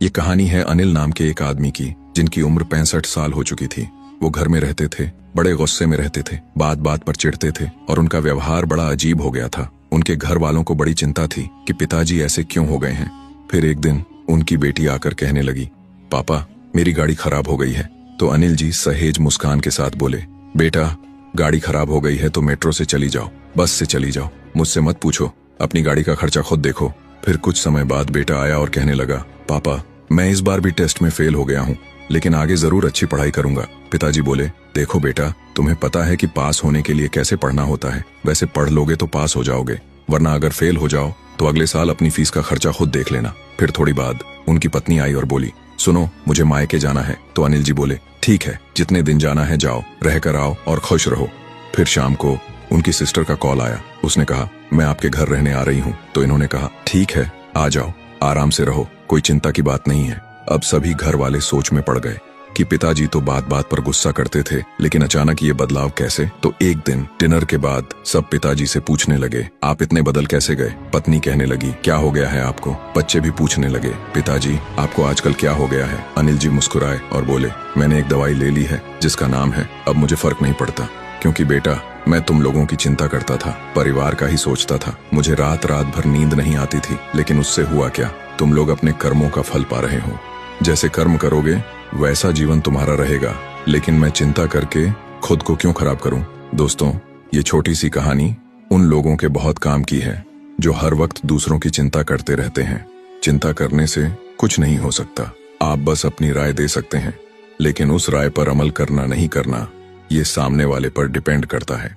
ये कहानी है अनिल नाम के एक आदमी की, जिनकी उम्र 65 साल हो चुकी थी। वो घर में रहते थे, बड़े गुस्से में रहते थे, बात बात पर चिढ़ते थे और उनका व्यवहार बड़ा अजीब हो गया था। उनके घर वालों को बड़ी चिंता थी कि पिताजी ऐसे क्यों हो गए हैं। फिर एक दिन उनकी बेटी आकर कहने लगी, पापा मेरी गाड़ी खराब हो गई है। तो अनिल जी सहेज मुस्कान के साथ बोले, बेटा गाड़ी खराब हो गई है तो मेट्रो से चली जाओ, बस से चली जाओ, मुझसे मत पूछो, अपनी गाड़ी का खर्चा खुद देखो। फिर कुछ समय बाद बेटा आया और कहने लगा, पापा मैं इस बार भी टेस्ट में फेल हो गया हूँ, लेकिन आगे जरूर अच्छी पढ़ाई करूंगा। पिताजी बोले, देखो बेटा तुम्हें पता है कि पास होने के लिए कैसे पढ़ना होता है, वैसे पढ़ लोगे तो पास हो जाओगे, वरना अगर फेल हो जाओ तो अगले साल अपनी फीस का खर्चा खुद देख लेना। फिर थोड़ी बाद उनकी पत्नी आई और बोली, सुनो मुझे मायके जाना है। तो अनिल जी बोले, ठीक है जितने दिन जाना है जाओ, रह कर आओ और खुश रहो। फिर शाम को उनकी सिस्टर का कॉल आया। उसने कहा, मैं आपके घर रहने आ रही हूँ। तो इन्होंने कहा, ठीक है आ जाओ, आराम से रहो, कोई चिंता की बात नहीं है। अब सभी घर वाले सोच में पड़ गए कि पिताजी तो बात बात पर गुस्सा करते थे, लेकिन अचानक ये बदलाव कैसे। तो एक दिन डिनर के बाद सब पिताजी से पूछने लगे, आप इतने बदल कैसे गए। पत्नी कहने लगी, क्या हो गया है आपको। बच्चे भी पूछने लगे, पिताजी आपको आजकल क्या हो गया है। अनिल जी मुस्कुराए और बोले, मैंने एक दवाई ले ली है जिसका नाम है अब मुझे फर्क नहीं पड़ता, क्योंकि बेटा मैं तुम लोगों की चिंता करता था, परिवार का ही सोचता था, मुझे रात रात भर नींद नहीं आती थी, लेकिन उससे हुआ क्या, तुम लोग अपने कर्मों का फल पा रहे हो। जैसे कर्म करोगे वैसा जीवन तुम्हारा रहेगा, लेकिन मैं चिंता करके खुद को क्यों खराब करूं। दोस्तों ये छोटी सी कहानी उन लोगों के बहुत काम की है जो हर वक्त दूसरों की चिंता करते रहते हैं। चिंता करने से कुछ नहीं हो सकता, आप बस अपनी राय दे सकते हैं, लेकिन उस राय पर अमल करना नहीं करना ये सामने वाले पर डिपेंड करता है।